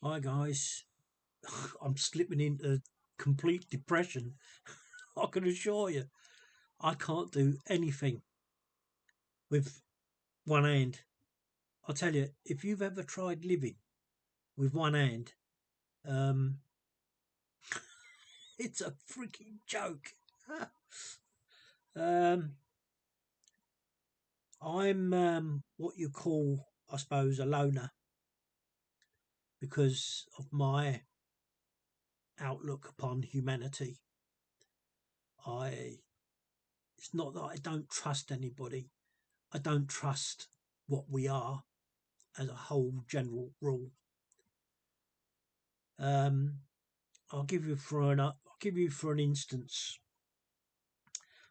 Hi guys, I'm slipping into complete depression. I can assure you, I can't do anything with one hand. I'll tell you, if you've ever tried living with one hand, um, it's a freaking joke. um, I'm what you call, I suppose, a loner because of my outlook upon humanity. I It's not that I don't trust anybody. I don't trust what we are as a whole general rule. Um, I'll give you for an instance.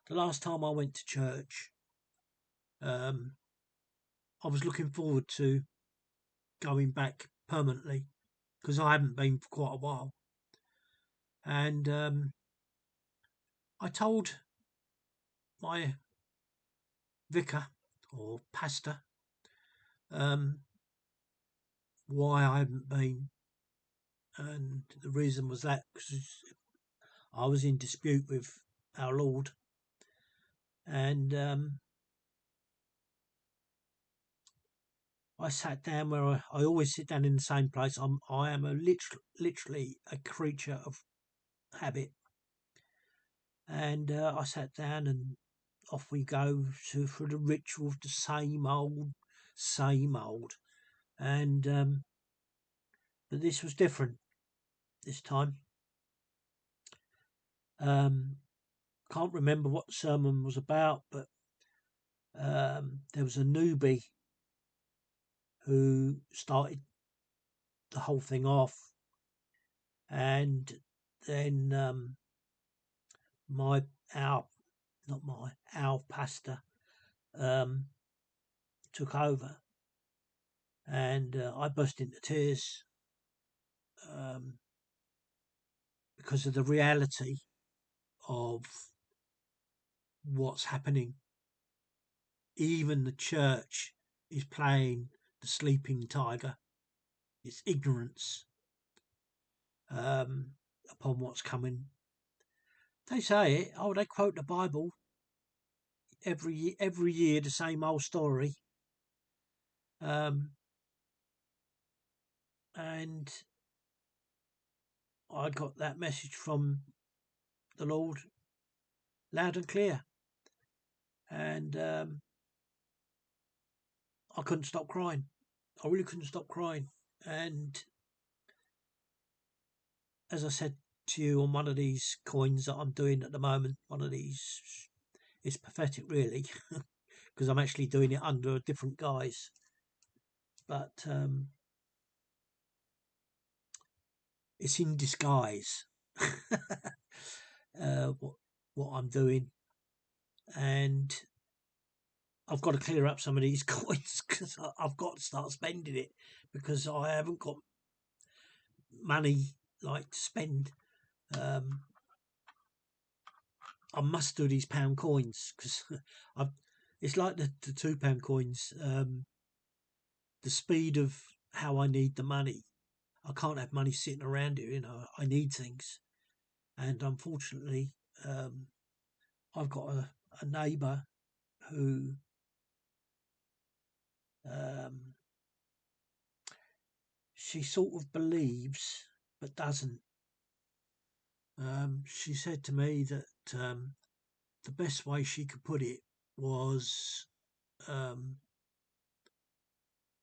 The last time I went to church, um, I was looking forward to going back permanently because I haven't been for quite a while. And I told my vicar or pastor um, why I hadn't been, and the reason was that because I was in dispute with our Lord, and I sat down where I always sit down in the same place. I am literally a creature of habit, and I sat down and off we go for the ritual of the same old. And but this was different this time. Um, can't remember what the sermon was about, but there was a newbie who started the whole thing off, and then my our not my our pastor um, took over, and I burst into tears um, because of the reality of what's happening. Even the church is playing the sleeping tiger. It's ignorance um, upon what's coming. They say it. Oh, they quote the Bible every year, the same old story. Um, and I got that message from the Lord loud and clear, and I couldn't stop crying. I really couldn't stop crying. And as I said to you on one of these coins that I'm doing at the moment, one of these, it's pathetic really, because I'm actually doing it under a different guise. But it's in disguise what I'm doing, and I've got to clear up some of these coins because I've got to start spending it because I haven't got money like to spend. Um, I must do these pound coins because it's like the £2 coins. The speed of how I need the money. I can't have money sitting around here. I need things, and unfortunately, um, I've got a neighbour who um, she sort of believes but doesn't. She said to me that the best way she could put it was um,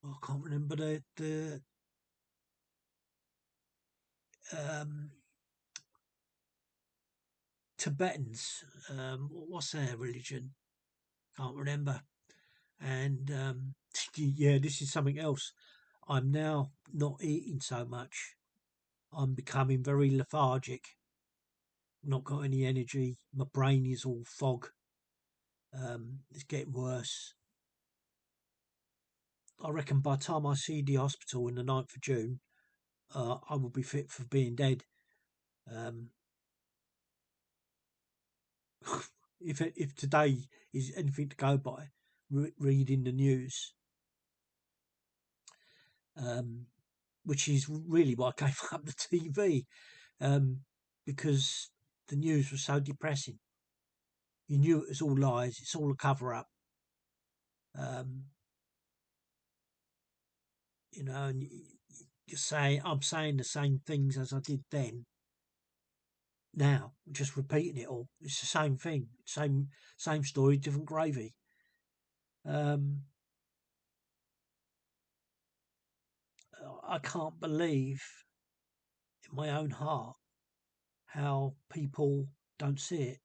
I can't remember the um, Tibetans. What's their religion? Can't remember. And yeah, this is something else. I'm now not eating so much. I'm becoming very lethargic. Not got any energy. My brain is all fog. It's getting worse. I reckon by the time I see the hospital on the 9th of June, I will be fit for being dead. Um, if today is anything to go by, reading the news, um, which is really why I gave up the TV, because the news was so depressing. You knew it was all lies. It's all a cover up. Um, and you're saying I'm saying the same things as I did then. Now, just repeating it all. It's the same thing, same story, different gravy. I can't believe in my own heart how people don't see it.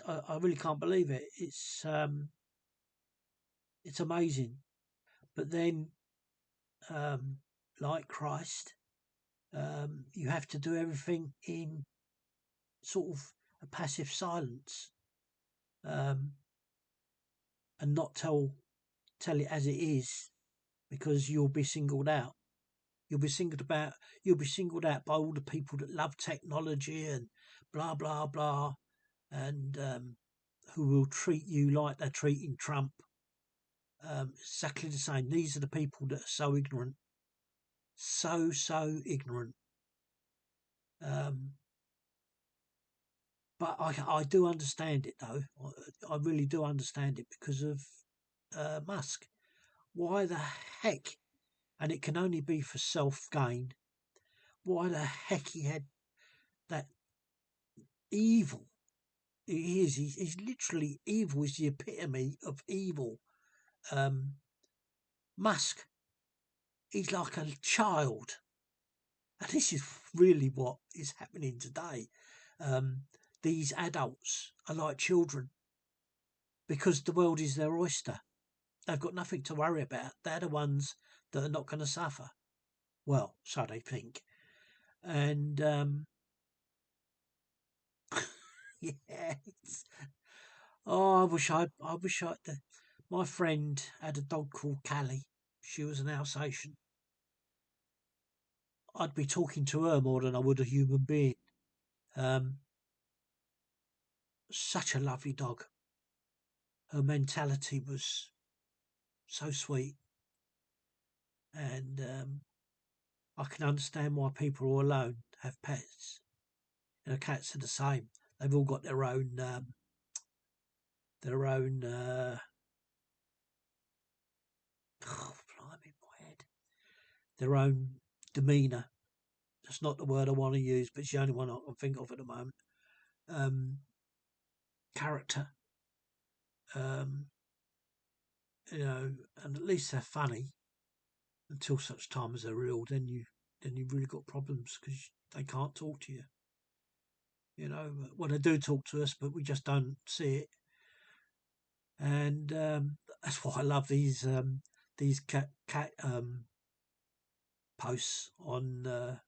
I really can't believe it. It's amazing. But then, um, like Christ, you have to do everything in sort of a passive silence, um, and not tell it as it is, because you'll be singled out. You'll be singled out by all the people that love technology and blah blah blah, and who will treat you like they're treating Trump. Exactly the same. These are the people that are so ignorant, so ignorant. Um, but I do understand it though. I really do understand it because of Musk. Why the heck? And it can only be for self gain. Why the heck he had that evil? He is. He's literally evil. Is the epitome of evil. Um, Musk. He's like a child, and this is really what is happening today. Um, these adults are like children because the world is their oyster. They've got nothing to worry about. They're the ones that are not going to suffer. Well, so they think. And yeah, oh, I wish I. My friend had a dog called Callie. She was an Alsatian. I'd be talking to her more than I would a human being. Um, Such a lovely dog. Her mentality was so sweet, and I can understand why people who are alone have pets. Cats are the same. They've all got their own. Oh, blimey, my head. Their own demeanour. That's not the word I want to use, but it's the only one I can think of at the moment. Um, Character. Um, and at least they're funny until such time as they're ill. Then you've really got problems because they can't talk to you. Well, they do talk to us, but we just don't see it. And that's why I love these cat posts on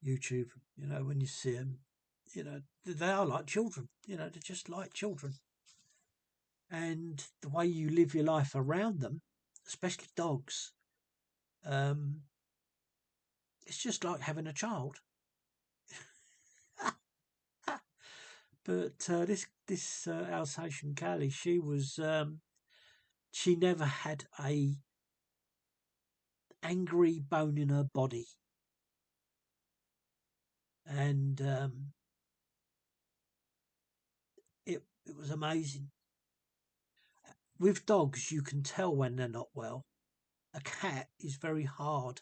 YouTube. When you see them, they are like children. They're just like children. And the way you live your life around them, especially dogs, um, it's just like having a child. But this Alsatian Callie, she never had a angry bone in her body, and it was amazing. With dogs, you can tell when they're not well. A cat is very hard,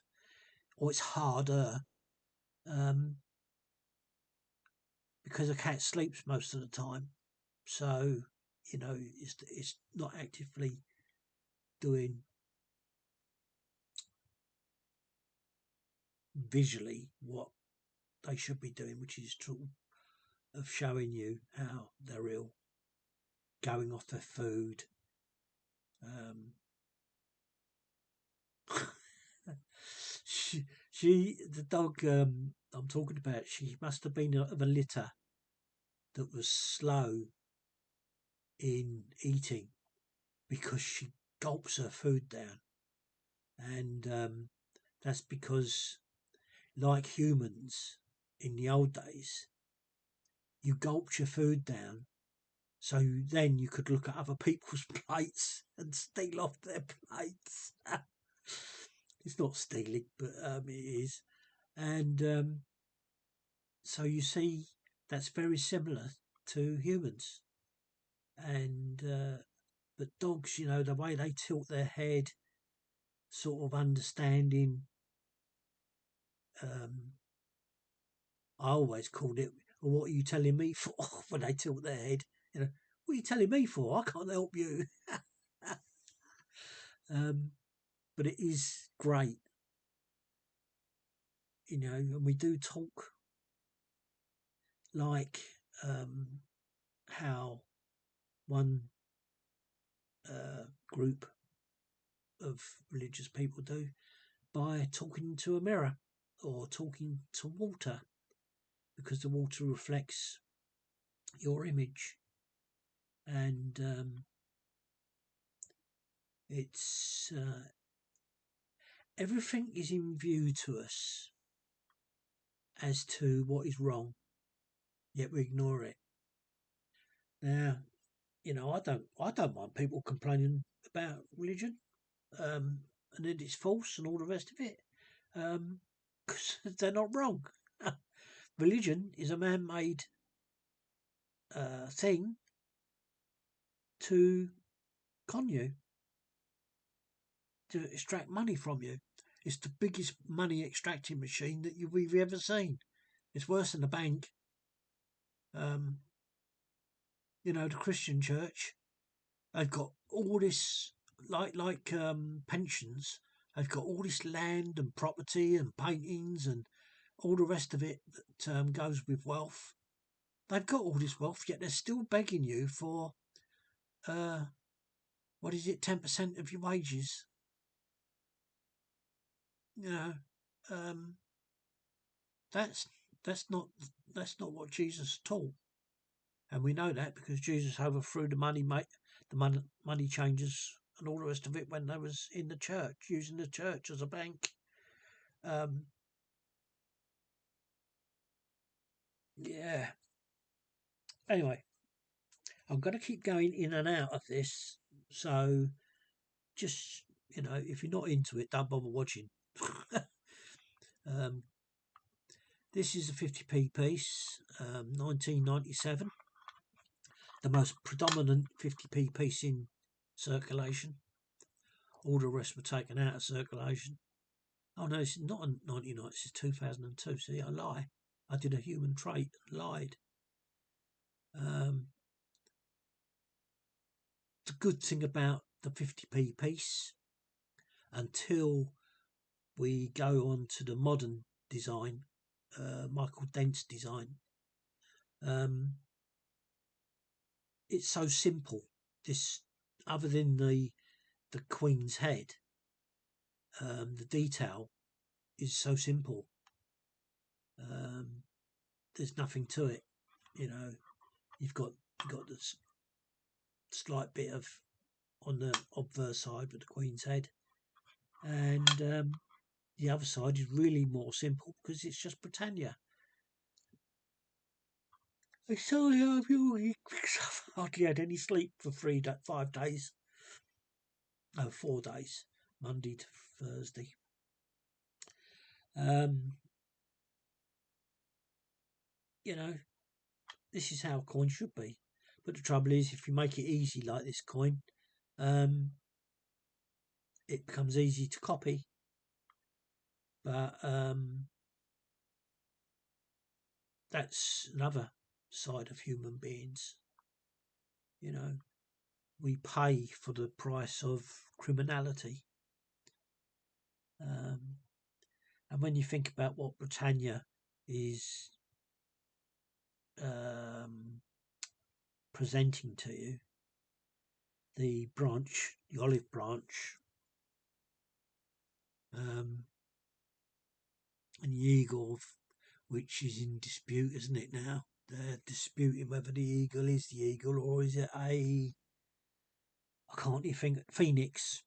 or it's harder, um, because a cat sleeps most of the time. So it's not actively doing visually what they should be doing, which is of showing you how they're ill, going off their food. Um, the dog I'm talking about, she must have been of a litter that was slow in eating because she gulps her food down, and that's because, like humans in the old days, you gulped your food down so then you could look at other people's plates and steal off their plates. It's not stealing, but it is. And so you see, that's very similar to humans. And but dogs, the way they tilt their head, sort of understanding. Um, I always called it, well, what are you telling me for? When they tilt their head, what are you telling me for? I can't help you. um, but it is great, and we do talk like how one group of religious people do by talking to a mirror or talking to water, because the water reflects your image. And it's everything is in view to us as to what is wrong, yet we ignore it. Now, I don't mind people complaining about religion, and that it's false and all the rest of it, because they're not wrong. Religion is a man-made thing to con you, to extract money from you. It's the biggest money extracting machine that we've ever seen. It's worse than a bank. Um, the Christian church, they've got all this, like pensions. They've got all this land and property and paintings and all the rest of it that goes with wealth. They've got all this wealth, yet they're still begging you for, what is it, 10% of your wages. You know, um, that's that's not that's not what Jesus taught, and we know that because Jesus overthrew the money changers and all the rest of it when they was in the church, using the church as a bank. Um, yeah. Anyway, I'm going to keep going in and out of this, so just if you're not into it, don't bother watching. um, this is a 50p piece, 1997, the most predominant 50p piece in circulation. All the rest were taken out of circulation. Oh no, it's not 99, it's 2002. See, I lie. I did a human trait and lied. The good thing about the 50p piece, until we go on to the modern design, Michael Dent's design, it's so simple. This, other than the Queen's head, the detail is so simple. There's nothing to it. You've got this slight bit of on the obverse side with the Queen's head, and the other side is really more simple because it's just Britannia. I sorry, you hardly had any sleep for 5 days. No, 4 days, Monday to Thursday. This is how a coin should be. But the trouble is, if you make it easy like this coin, it becomes easy to copy. But that's another side of human beings. We pay for the price of criminality. And when you think about what Britannia is presenting to you, the olive branch, and the eagle, which is in dispute, isn't it now? They're disputing whether the eagle is the eagle or is it I can't even think, phoenix.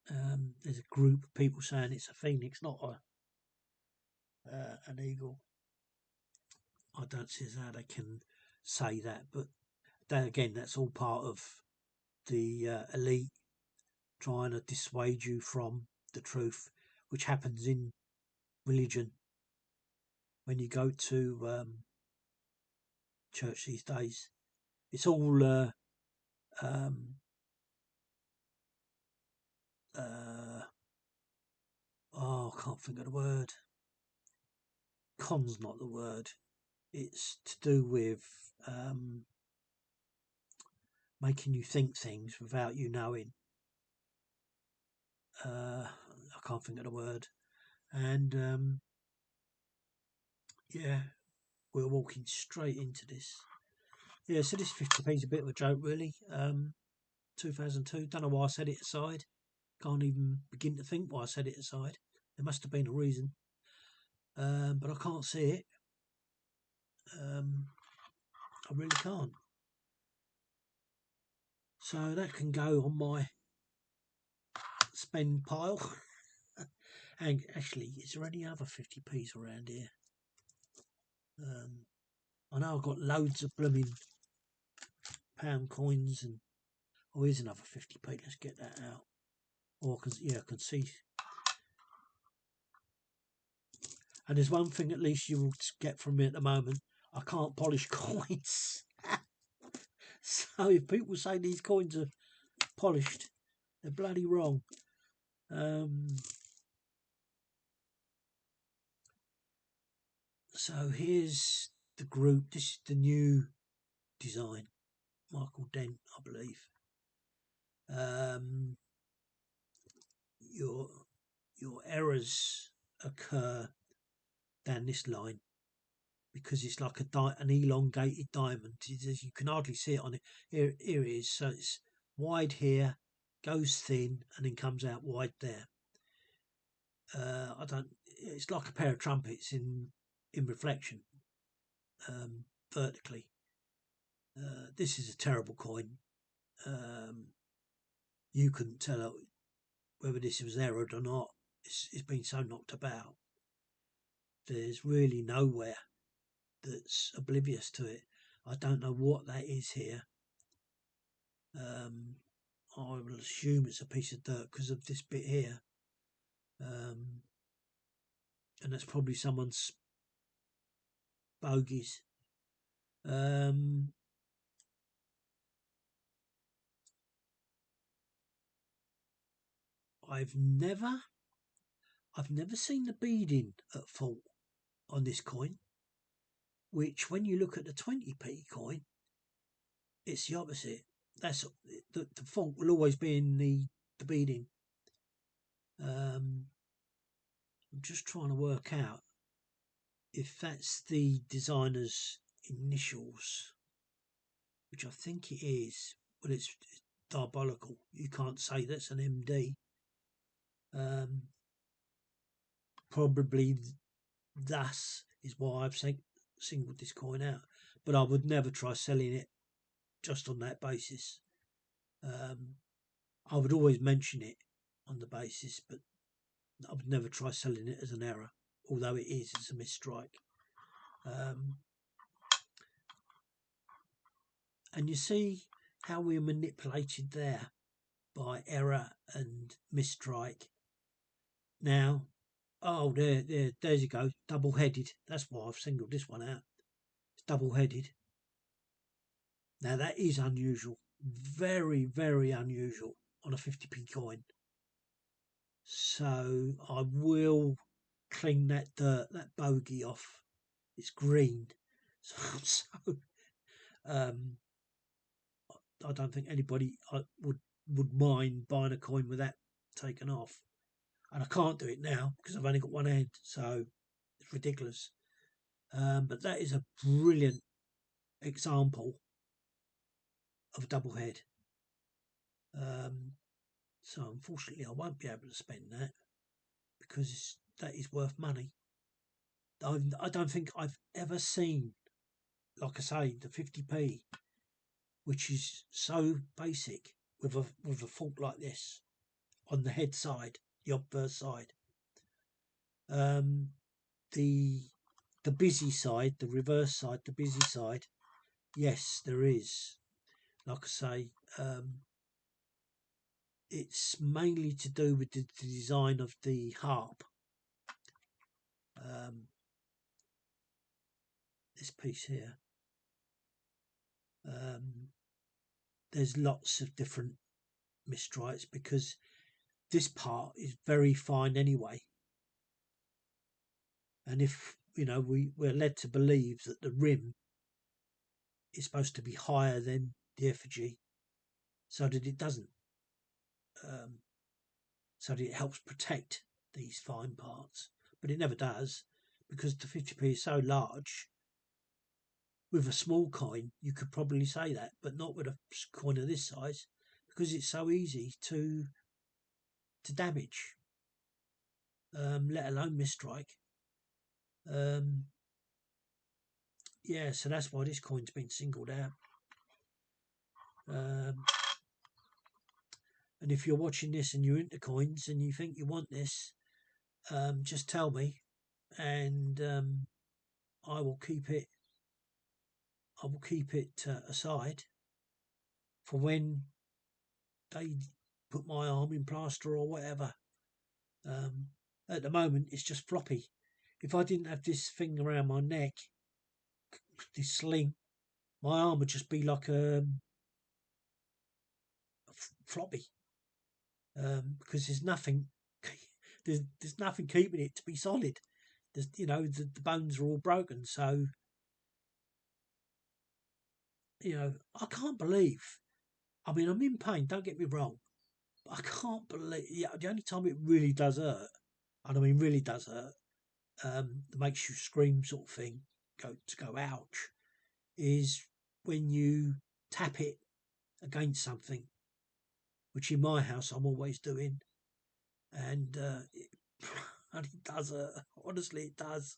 There's a group of people saying it's a phoenix, not an eagle. I don't see how they can say that, but then again, that's all part of the elite trying to dissuade you from the truth, which happens in religion when you go to church these days. It's all I can't think of the word. Con's not the word. It's to do with making you think things without you knowing. I can't think of the word. And yeah, we're walking straight into this. Yeah, so this 50p is a bit of a joke, really. 2002. Don't know why I set it aside. Can't even begin to think why I set it aside. There must have been a reason. But I can't see it. I really can't. So that can go on my spend pile. And actually, is there any other 50p's around here? I know I've got loads of blooming pound coins and here's another 50p. Let's get that out. Or I can see. And there's one thing at least you will get from me at the moment. I can't polish coins. So if people say these coins are polished, they're bloody wrong. So here's the group. This is the new design. Michael Dent, I believe. Your errors occur down this line because it's like an elongated diamond. You can hardly see it on it. Here it is. So it's wide here, goes thin, and then comes out wide there. It's like a pair of trumpets in reflection, vertically. This is a terrible coin. You couldn't tell whether this was errored or not. It's been so knocked about. There's really nowhere that's oblivious to it. I don't know what that is here. I will assume it's a piece of dirt because of this bit here. And that's probably someone's bogies. I've never seen the beading at fault on this coin, which when you look at the 20p coin, it's the opposite. That's the fault will always be in the beading. I'm just trying to work out if that's the designer's initials, which I think it is, but it's diabolical. You can't say that's an MD. Probably thus is why I've singled this coin out, but I would never try selling it just on that basis. I would always mention it on the basis, but I would never try selling it as an error, although it's a misstrike. And you see how we're manipulated there by error and misstrike. Now, there's you go, double-headed. That's why I've singled this one out. It's double-headed. Now that is unusual, very, very unusual on a 50p coin. So I will clean that dirt, that bogey off. It's green, so I don't think anybody would mind buying a coin with that taken off. And I can't do it now because I've only got one hand, so it's ridiculous. But that is a brilliant example of a double head. So unfortunately I won't be able to spend that because that is worth money. I don't think I've ever seen, like I say, the 50p, which is so basic, with a fault like this on the head side, the obverse side. The busy side, the reverse side, the busy side, yes, there is. Like I say, it's mainly to do with the design of the harp. This piece here. There's lots of different mistrites because this part is very fine anyway. And if, we're led to believe that the rim is supposed to be higher than the effigy so that it doesn't. So that it helps protect these fine parts. But it never does because the 50p is so large. With a small coin, you could probably say that, but not with a coin of this size because it's so easy to damage, let alone misstrike. Yeah, so that's why this coin's been singled out. And if you're watching this and you're into coins and you think you want this, just tell me, and I will keep it. I will keep it aside for when they put my arm in plaster or whatever. At the moment, it's just floppy. If I didn't have this thing around my neck, this sling, my arm would just be like a floppy. Because there's nothing, there's nothing keeping it to be solid. There's, the bones are all broken. So, I can't believe. I mean, I'm in pain. Don't get me wrong. But I can't believe. Yeah, the only time it really does hurt, and I mean really does hurt, that makes you scream sort of thing, go ouch, is when you tap it against something, which in my house I'm always doing, and and it does hurt. Honestly, it does.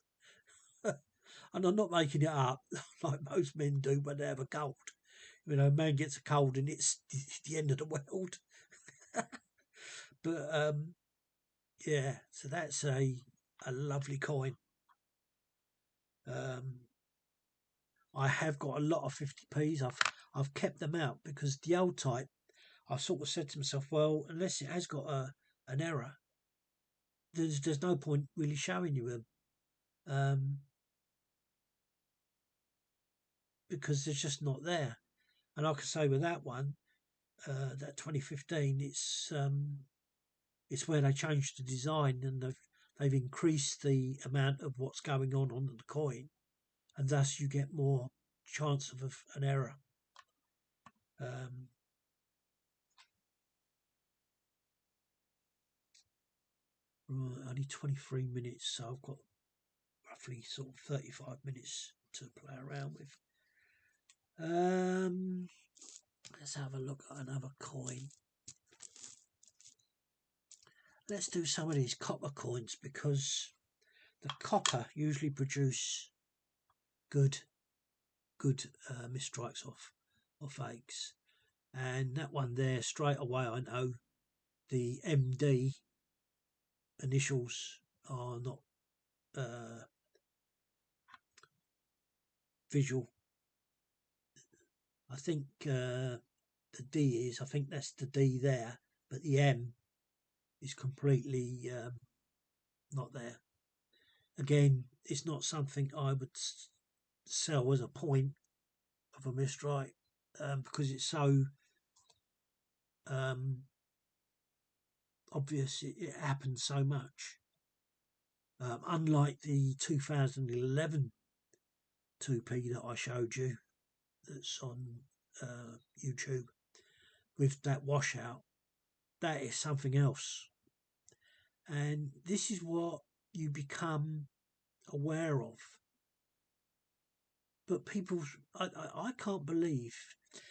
And I'm not making it up like most men do when they have a cold. A man gets a cold and it's the end of the world. But yeah, so that's a lovely coin. I have got a lot of 50p's. I've kept them out because the old type, I sort of said to myself, well, unless it has got an error, there's no point really showing you them, because they're just not there. And like I say, with that one, that 2015, it's where they changed the design and they've increased the amount of what's going on the coin, and thus you get more chance of an error. Right, only 23 minutes, so I've got roughly sort of 35 minutes to play around with. Let's have a look at another coin. Let's do some of these copper coins because the copper usually produce good mistrikes off fakes. And that one there, straight away I know the MD initials are not visual. I think the D is, I think that's the D there, but the M is completely not there. Again, it's not something I would sell as a point of a mistrike, because it's so obvious. It happens so much. Unlike the 2011 2p that I showed you, that's on YouTube with that washout, that is something else. And this is what you become aware of. But people, I can't believe,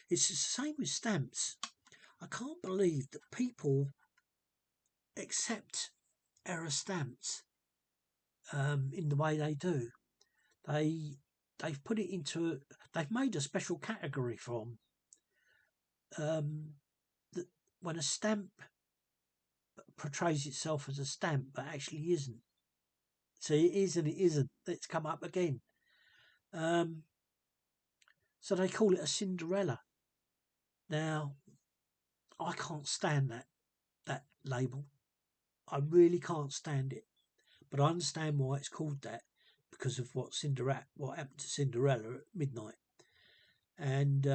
it's the same with stamps. I can't believe that people accept error stamps in the way they do. They've put it into, they've made a special category from that when a stamp portrays itself as a stamp but actually isn't. So it is and it isn't. It's come up again. So they call it a Cinderella. Now, I can't stand that. that label. I really can't stand it, but I understand why it's called that, because of what happened to Cinderella at midnight. And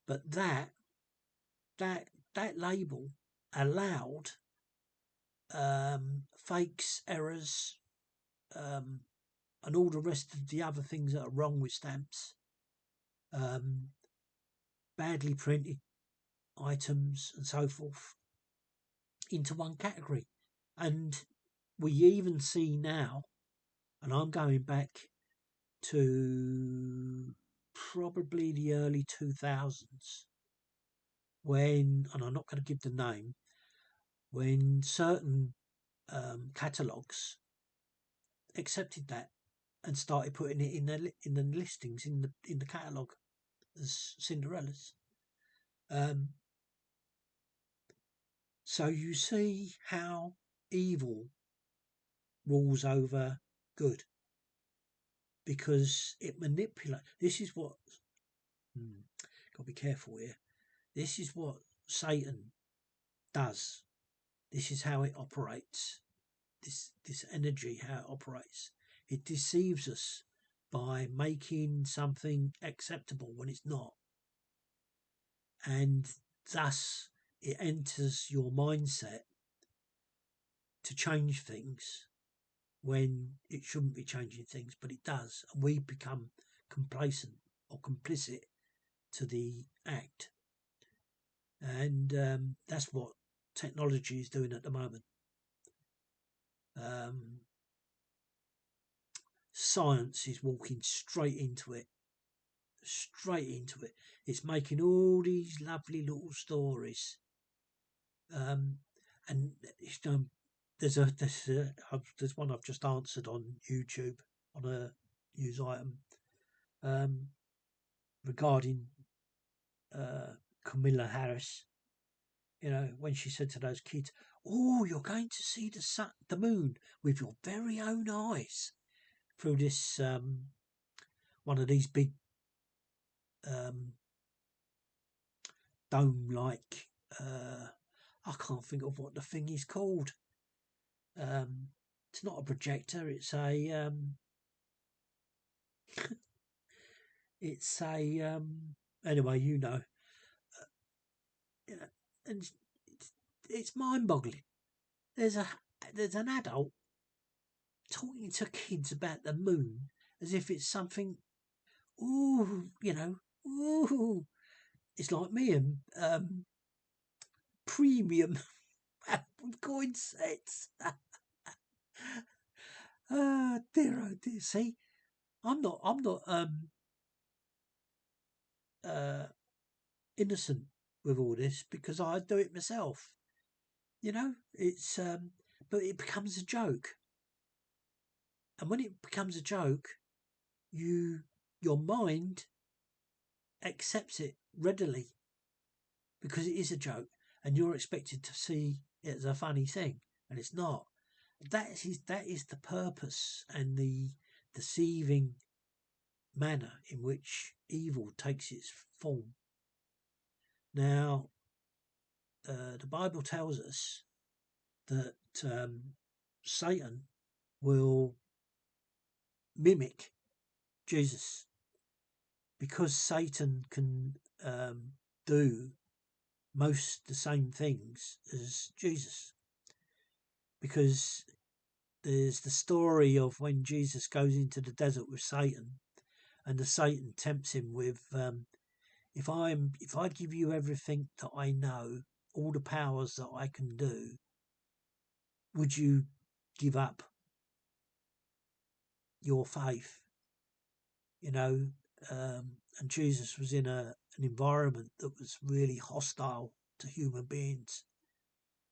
but that label allowed fakes, errors, and all the rest of the other things that are wrong with stamps, badly printed items and so forth, into one category. And we even see now, and I'm going back to probably the early 2000s, when, and I'm not going to give the name, when certain catalogues accepted that and started putting it in the listings in the catalogue as Cinderella's. So you see how evil rules over good, because it manipulates. This is what got to be careful here. This is what Satan does. This is how it operates. This energy, how it operates. It deceives us by making something acceptable when it's not, and thus it enters your mindset to change things when it shouldn't be changing things, but it does, and we become complacent or complicit to the act. And that's what technology is doing at the moment. Science is walking straight into it. It's making all these lovely little stories. And there's one I've just answered on YouTube on a news item regarding Camilla Harris. You know, when she said to those kids, "Oh, you're going to see the moon with your very own eyes through this one of these big dome-like. I can't think of what the thing is called. It's not a projector. It's a it's a anyway, you know, and it's mind-boggling. There's an adult talking to kids about the moon as if it's something. Ooh, you know, ooh. It's like me and premium coin sets. Dear, oh dear. See, I'm not innocent with all this, because I do it myself. You know, it's but it becomes a joke, and when it becomes a joke, your mind accepts it readily because it is a joke, and you're expected to see it as a funny thing, and it's not. That is the purpose and the deceiving manner in which evil takes its form. Now, the Bible tells us that Satan will mimic Jesus, because Satan can do most the same things as Jesus. Because there's the story of when Jesus goes into the desert with Satan, and the Satan tempts him with, if I give you everything that I know, all the powers that I can do, would you give up your faith? You know, and Jesus was in an environment that was really hostile to human beings,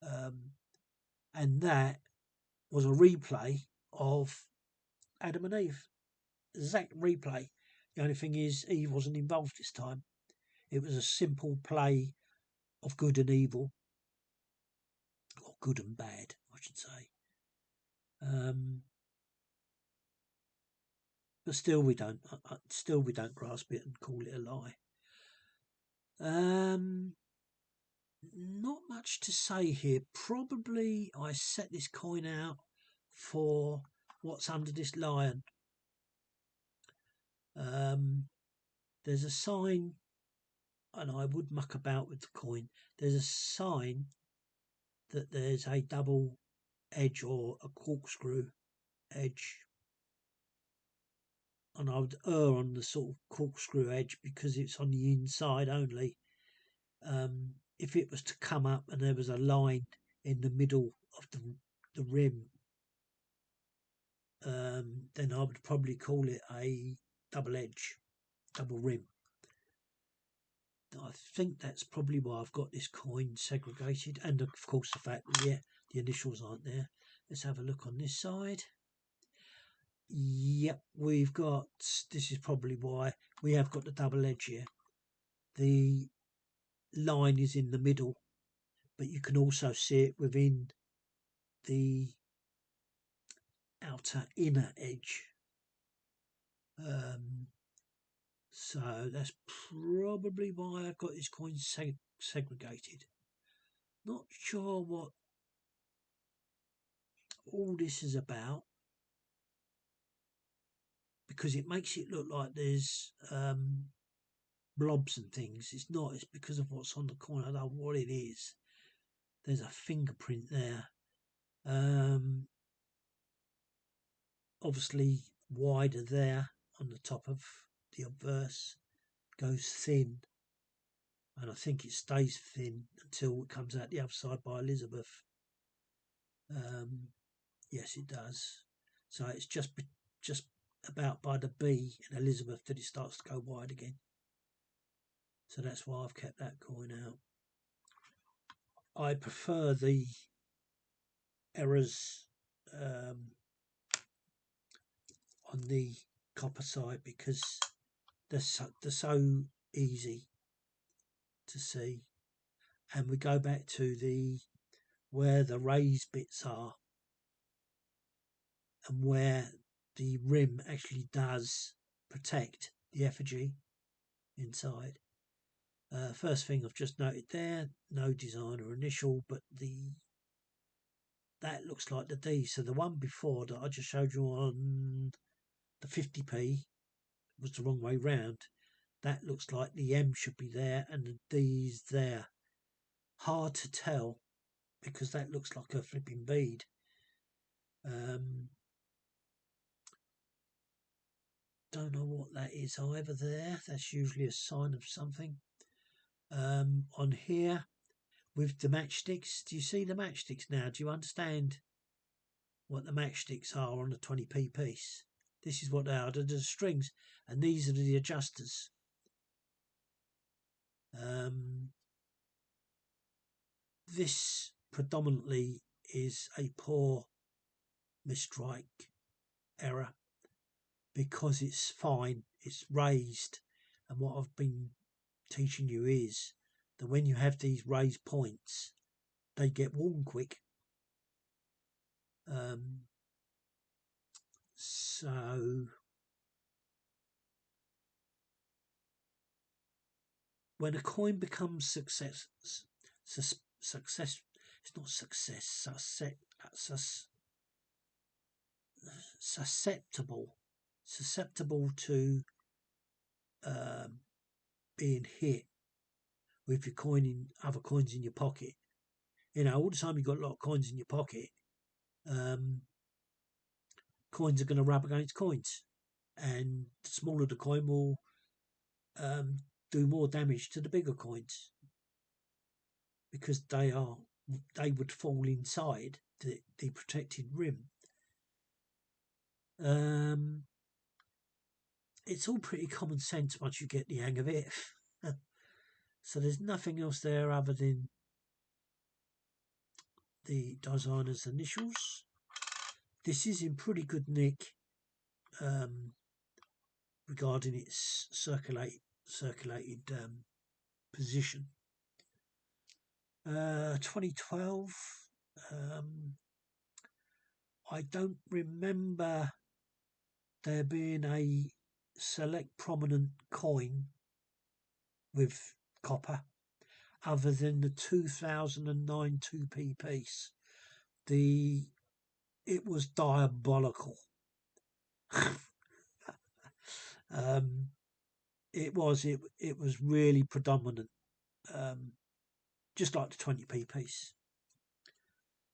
and that was a replay of Adam and Eve. Exact replay. The only thing is, Eve wasn't involved this time. It was a simple play of good and evil, or good and bad, I should say. But still, we don't grasp it and call it a lie. Not much to say here. Probably I set this coin out for what's under this lion. There's a sign, and I would muck about with the coin. There's a sign that there's a double edge or a corkscrew edge, and I would err on the sort of corkscrew edge because it's on the inside only. If it was to come up and there was a line in the middle of the rim, then I would probably call it a double edge, double rim. I think that's probably why I've got this coin segregated, and of course the fact that the initials aren't there. Let's have a look on this side. Yep, we've got, this is probably why we have got the double edge here. The line is in the middle, but you can also see it within the outer inner edge. So that's probably why I got this coin segregated. Not sure what all this is about, because it makes it look like there's blobs and things. It's not. It's because of what's on the coin. I don't know what it is. There's a fingerprint there. Obviously wider there on the top of the obverse. Goes thin, and I think it stays thin until it comes out the other side by Elizabeth. Yes, it does. So it's just about by the B in Elizabeth that it starts to go wide again. So that's why I've kept that coin out. I prefer the errors on the copper side because they're so easy to see. And we go back to where the raised bits are and where the rim actually does protect the effigy inside. First thing I've just noted there, no design or initial, but that looks like the D. So the one before that I just showed you on the 50p was the wrong way round. That looks like the M should be there and the D's there. Hard to tell because that looks like a flipping bead. Don't know what that is either there. That's usually a sign of something. On here with the matchsticks, do you see the matchsticks now? Do you understand what the matchsticks are on the 20p piece? This is what they are. They're the strings, and these are the adjusters. This predominantly is a poor mistrike error because it's fine, it's raised, and what I've been teaching you is that when you have these raised points, they get worn quick. So when a coin becomes success, it's not success, susceptible to being hit with your coin in other coins in your pocket. You know, all the time you've got a lot of coins in your pocket, coins are going to rub against coins, and the smaller the coin will do more damage to the bigger coins because they would fall inside the protected rim. It's all pretty common sense once you get the hang of it. So there's nothing else there other than the designer's initials. This is in pretty good nick regarding its circulated position. 2012. I don't remember there being a select prominent coin with copper. other than the 2009 2p piece. It was diabolical. um, it was really predominant, just like the 20p piece,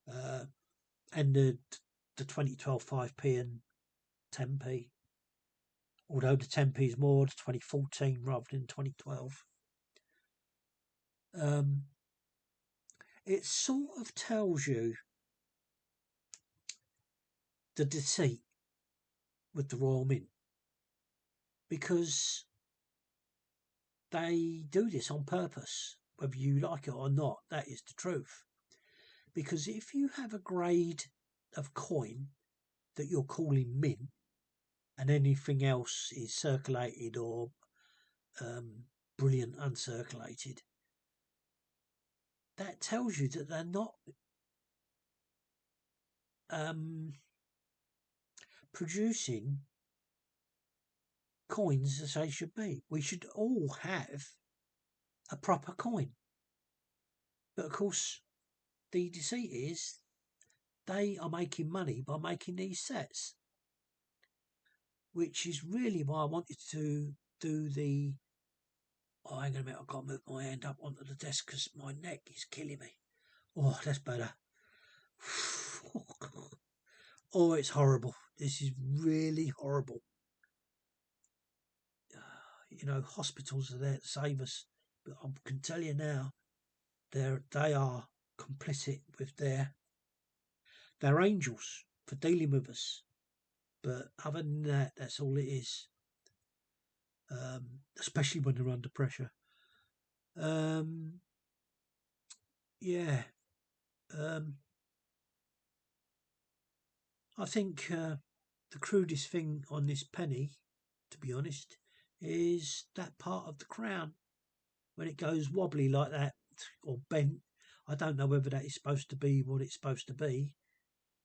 and the 2012 5p and 10p. Although the 10p is more the 2014 rather than 2012. It sort of tells you the deceit with the Royal Mint, because they do this on purpose, whether you like it or not. That is the truth. Because if you have a grade of coin that you're calling mint, and anything else is circulated or brilliant uncirculated, that tells you that they're not producing coins as they should be. We should all have a proper coin. But of course, the deceit is they are making money by making these sets, which is really why I wanted to do the... Oh, hang on a minute, I've got to move my hand up onto the desk because my neck is killing me. Oh, that's better. Oh, it's horrible. This is really horrible. You know, hospitals are there to save us, but I can tell you now, they are complicit with they're angels for dealing with us. But other than that, that's all it is. Especially when they're under pressure. Yeah. I think the crudest thing on this penny, to be honest, is that part of the crown when it goes wobbly like that or bent. I don't know whether that is supposed to be what it's supposed to be,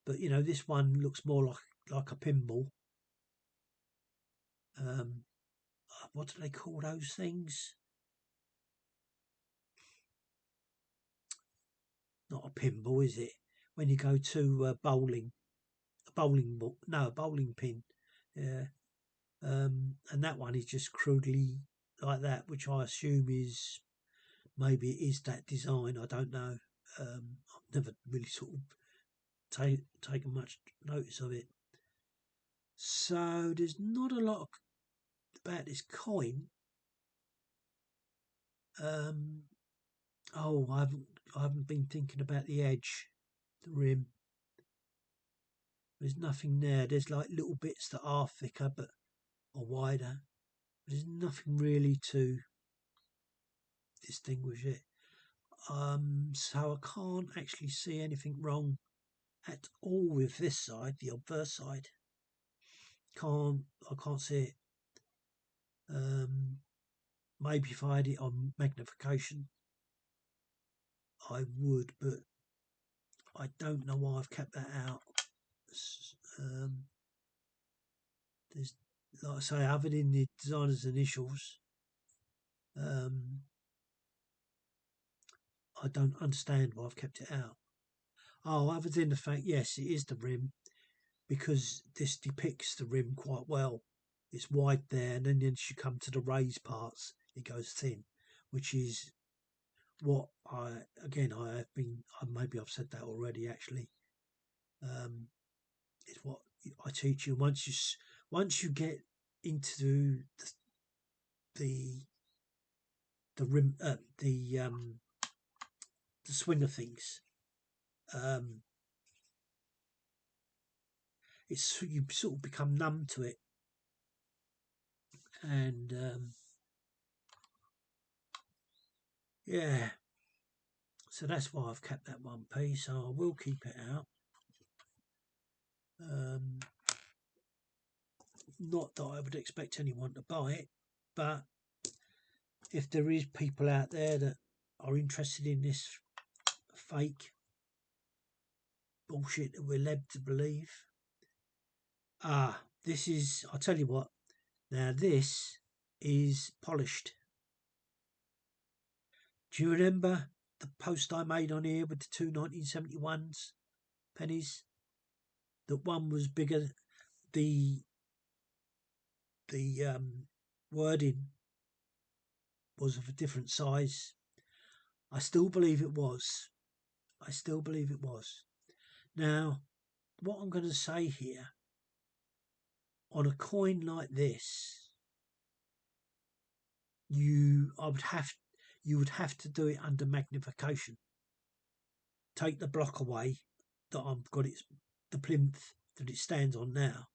but you know, this one looks more like a pinball. What do they call those things? Not a pinball, is it? When you go to bowling, a bowling ball, no, a bowling pin. Yeah. And that one is just crudely like that, which I assume is, maybe it is that design. I don't know. I've never really sort of taken much notice of it. So there's not a lot about this coin. Oh, I haven't been thinking about the edge, the rim. There's nothing there. There's like little bits that are thicker but or wider. There's nothing really to distinguish it. So I can't actually see anything wrong at all with this side, the obverse side. I can't see it. Maybe if I had it on magnification, I would, but I don't know why I've kept that out. There's, like I say, other than the designer's initials, I don't understand why I've kept it out. Oh, other than the fact, yes, it is the rim, because this depicts the rim quite well. It's wide there, and then as you come to the raised parts, it goes thin, which is what maybe I've said that already actually. It's what I teach you. Once you get into the rim, the swing of things, it's, you sort of become numb to it, and yeah. So that's why I've kept that one piece. So I will keep it out. Not that I would expect anyone to buy it, but if there is people out there that are interested in this fake bullshit that we're led to believe, this is, I'll tell you what, now this is polished. Do you remember the post I made on here with the two 1971s pennies? That one was bigger. The wording was of a different size. I still believe it was. I still believe it was. Now, what I'm going to say here, on a coin like this, you would have to do it under magnification. Take the block away that I've got the plinth that it stands on now,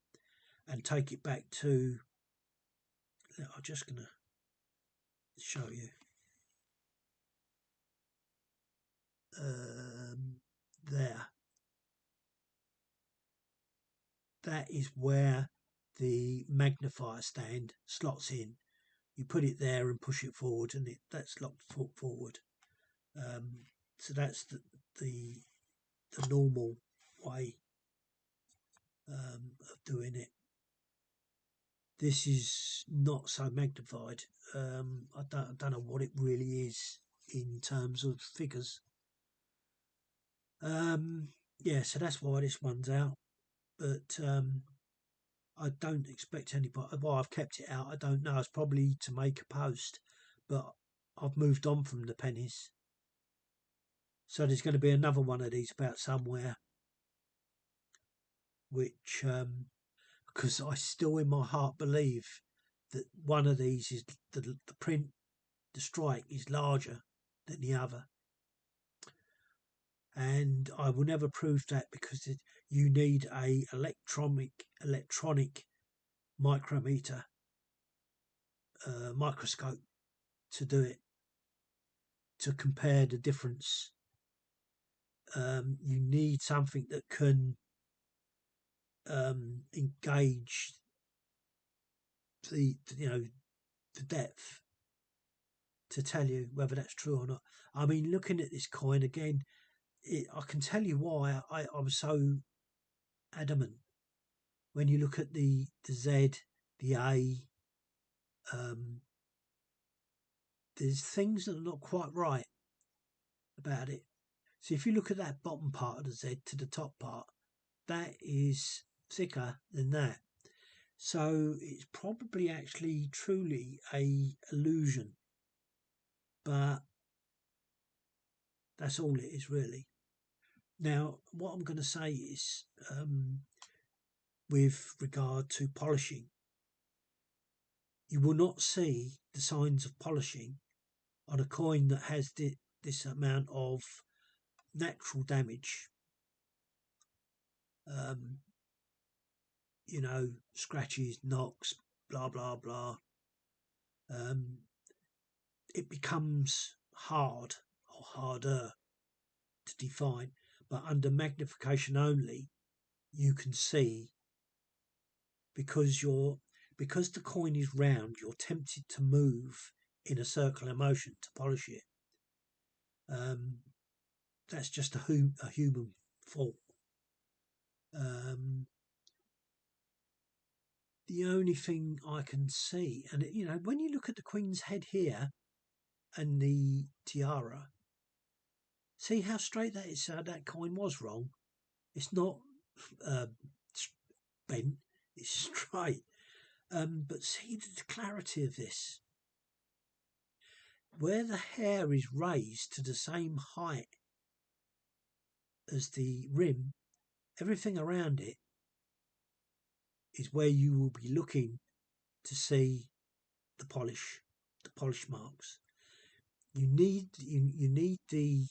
and take it back to. I'm just going to show you. There. That is where the magnifier stand slots in. You put it there and push it forward, and that's locked forward. So that's the normal way of doing it. This is not so magnified. I don't know what it really is in terms of figures. Yeah, so that's why this one's out. But I don't expect anybody. Well, I've kept it out. I don't know. It's probably to make a post, but I've moved on from the pennies. So there's going to be another one of these about somewhere, which because I still in my heart believe that one of these is the print, the strike is larger than the other. And I will never prove that because you need a electronic micrometer microscope to do it, to compare the difference. You need something that can engage the depth to tell you whether that's true or not. I mean, looking at this coin again, I can tell you why I was so adamant. When you look at the Z, the A, there's things that are not quite right about it. So if you look at that bottom part of the Z to the top part, that is thicker than that. So it's probably actually truly a illusion. But that's all it is really. Now, what I'm going to say is, with regard to polishing, you will not see the signs of polishing on a coin that has this amount of natural damage. Scratches, knocks, blah, blah, blah. It becomes hard or harder to define, but under magnification only, you can see because the coin is round, you're tempted to move in a circular motion to polish it. That's just a human fault. The only thing I can see, and when you look at the Queen's head here and the tiara, see how straight that is. That coin was wrong. It's not bent; it's straight. But see the clarity of this. Where the hair is raised to the same height as the rim, everything around it is where you will be looking to see the polish marks. You need the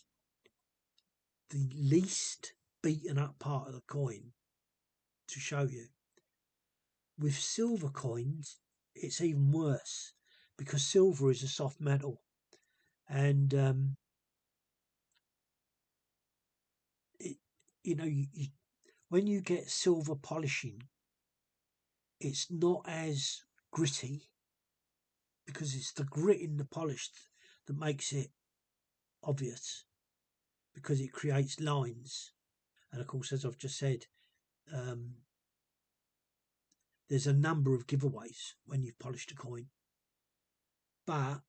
least beaten up part of the coin to show you. With silver coins, it's even worse because silver is a soft metal, and when you get silver polishing, it's not as gritty because it's the grit in the polish that makes it obvious, because it creates lines. And of course, as I've just said, there's a number of giveaways when you've polished a coin, but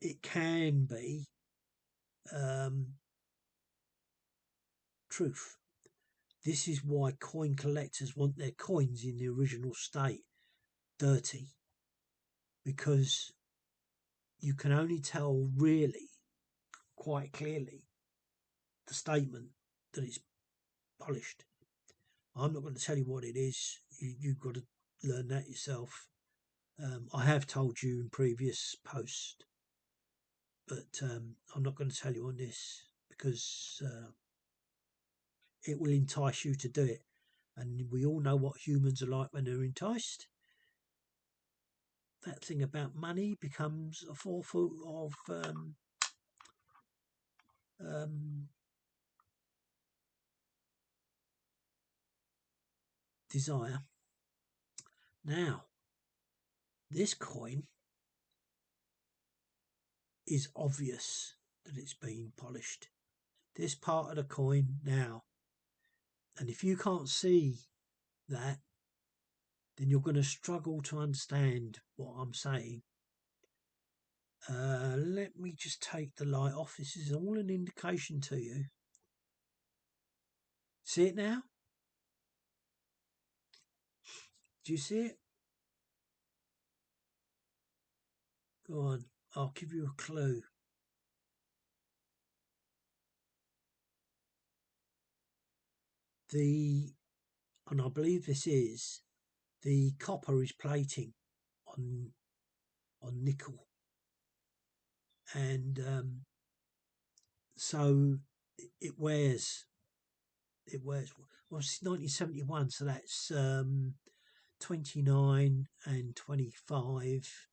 it can be truth. This is why coin collectors want their coins in the original state, dirty, because you can only tell really quite clearly the statement that it's polished. I'm not going to tell you what it is. You've got to learn that yourself. I have told you in previous posts, but I'm not going to tell you on this because it will entice you to do it. And we all know what humans are like when they're enticed. That thing about money becomes a forefront of desire. Now, this coin is obvious that it's been polished. This part of the coin now. And if you can't see that, then you're going to struggle to understand what I'm saying. Let me just take the light off. This is all an indication to you. See it now? Do you see it? Go on, I'll give you a clue. And I believe this is, the copper is plating on nickel. And so it wears. Well, it's 1971, so that's 29 and 25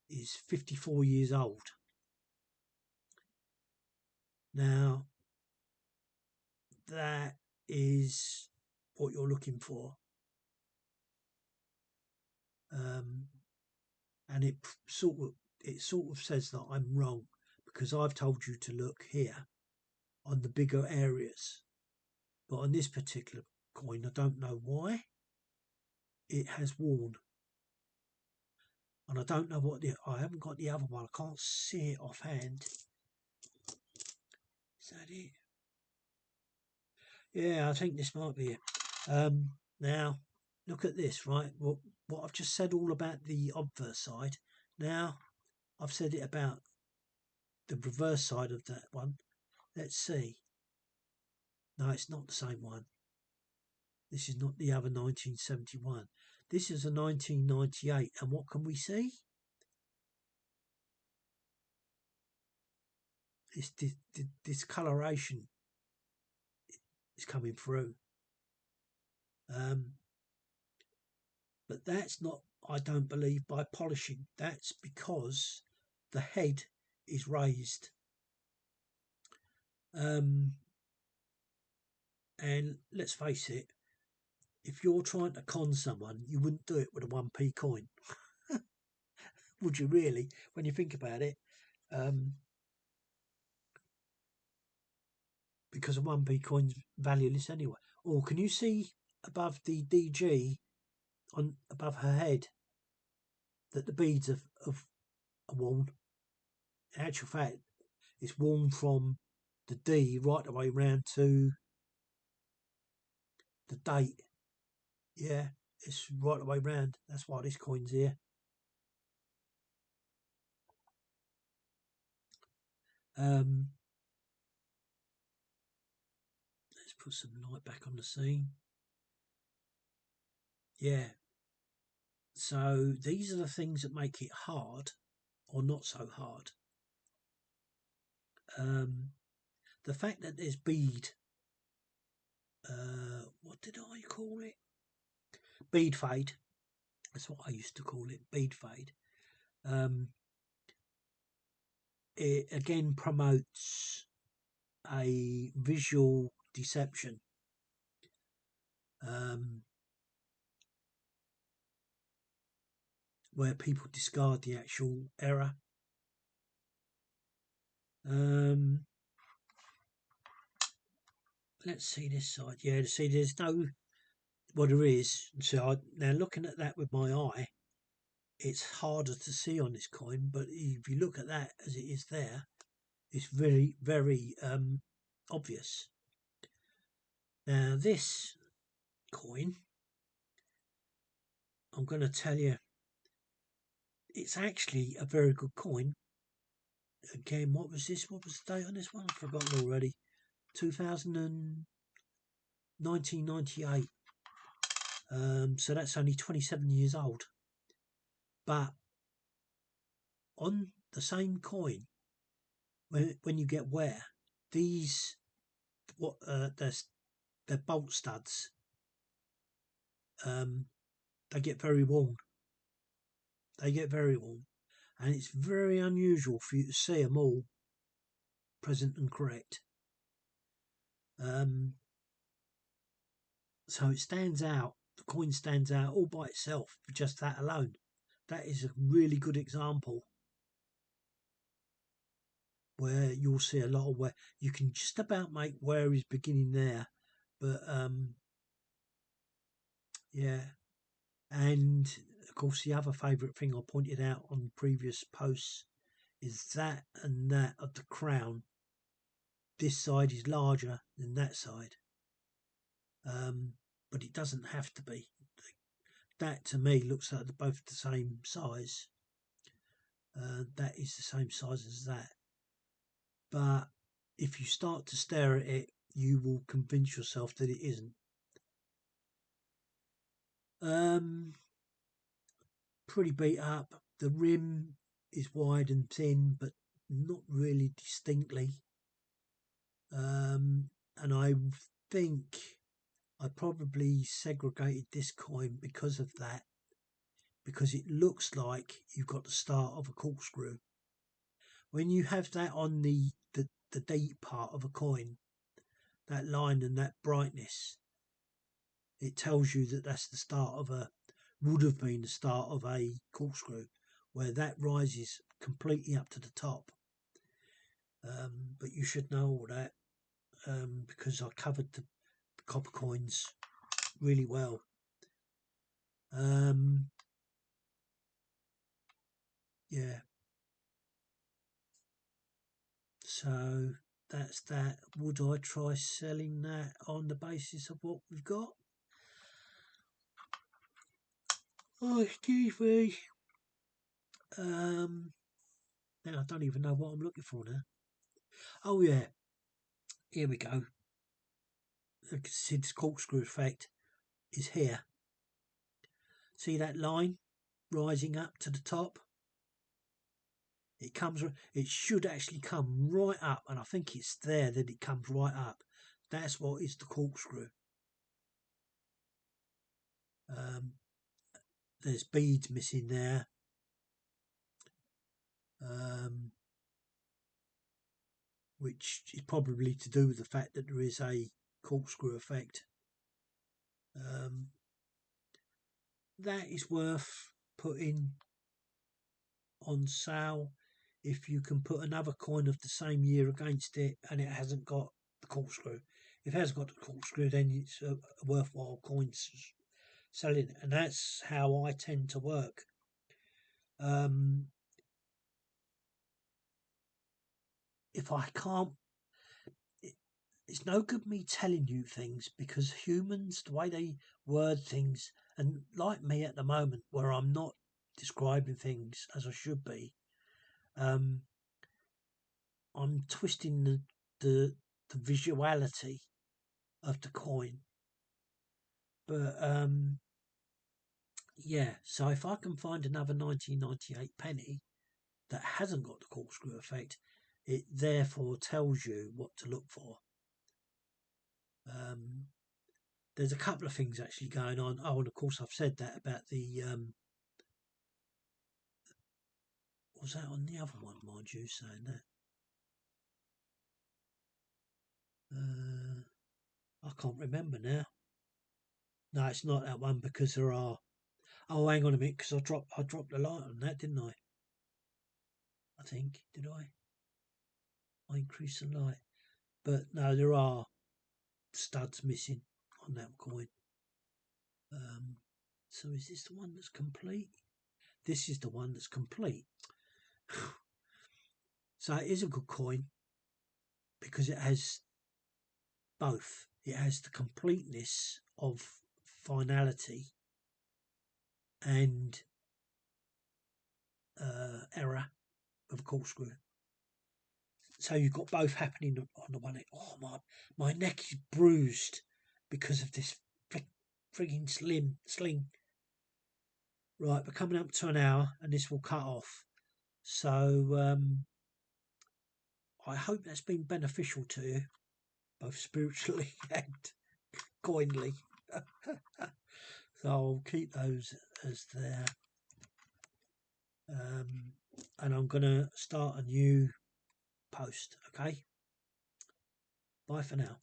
is 54 years old. Now, that is what you're looking for. And it sort of says that I'm wrong, because I've told you to look here on the bigger areas. But on this particular coin, I don't know why, it has worn. And I don't know I haven't got the other one. I can't see it offhand. Is that it? Yeah, I think this might be it. Now, look at this, right? What I've just said all about the obverse side. Now, I've said it about the reverse side of that one. Let's see. No, it's not the same one. This is not the other 1971. This is a 1998. And what can we see? This discoloration is coming through. But that's not, I don't believe, by polishing. That's because the head is raised. And let's face it, if you're trying to con someone, you wouldn't do it with a 1p coin. Would you really, when you think about it? Because a 1p coin's valueless anyway. Or can you see above the DG, above her head, that the beads are worn? In actual fact, it's worn from the D right the way round to the date. Yeah, it's right the way round. That's why this coin's here. Let's put some light back on the scene. Yeah. So these are the things that make it hard or not so hard. The fact that there's bead, what did I call it? Bead fade. That's what I used to call it, bead fade. It again promotes a visual deception. Where people discard the actual error. Let's see this side. Yeah, see, there's no, well, there is. So now looking at that with my eye, it's harder to see on this coin. But if you look at that as it is there, It's very, very obvious. Now this coin, I'm going to tell you, it's actually a very good coin. Again, what was this? What was the date on this one? I've forgotten already. 1998. So that's only 27 years old. But on the same coin, when you get wear, these they're bolt studs. They get very worn. And it's very unusual for you to see them all present and correct. So it stands out. The coin stands out all by itself for just that alone. That is a really good example where you'll see a lot of wear. You can just about make where is beginning there, but yeah. And of course, the other favourite thing I pointed out on previous posts is that and that of the crown. This side is larger than that side, but it doesn't have to be. That to me looks like they're both the same size. That is the same size as that. But if you start to stare at it, you will convince yourself that it isn't. Pretty beat up. The rim is wide and thin, but not really distinctly. And I think I probably segregated this coin because of that, because it looks like you've got the start of a corkscrew. When you have that on the deep part of a coin, that line and that brightness, it tells you that that's the start of would have been the start of a corkscrew, where that rises completely up to the top. But you should know all that because I covered the copper coins really well. Yeah. So that's that. Would I try selling that on the basis of what we've got? Oh, excuse me. Now I don't even know what I'm looking for now. Oh yeah, here we go. The Sid's corkscrew effect is here. See that line rising up to the top? It should actually come right up, and I think it's there that it comes right up. That's what is the corkscrew. There's beads missing there. Which is probably to do with the fact that there is a corkscrew effect. That is worth putting on sale if you can put another coin of the same year against it and it hasn't got the corkscrew. If it has got the corkscrew, then it's a worthwhile coin selling, and that's how I tend to work. If I can't, it's no good me telling you things, because humans, the way they word things, and like me at the moment, where I'm not describing things as I should be, I'm twisting the visuality of the coin. But yeah, so if I can find another 1998 penny that hasn't got the corkscrew effect, it therefore tells you what to look for. There's a couple of things actually going on. Oh, and of course I've said that about the was that on the other one, mind you, saying that? I can't remember now. No, it's not that one, because there are. Oh, hang on a minute, because I dropped the light on that, didn't I? I think, did I? I increased the light, but no, there are studs missing on that coin. So is this the one that's complete? This is the one that's complete. So it is a good coin. because it has both. It has the completeness of finality and error of corkscrew. So you've got both happening on the one end. Oh, my neck is bruised because of this frigging sling. Right, we're coming up to an hour and this will cut off. So I hope that's been beneficial to you, both spiritually and coinly. So I'll keep those as there. And I'm going to start a new post, okay? Bye for now.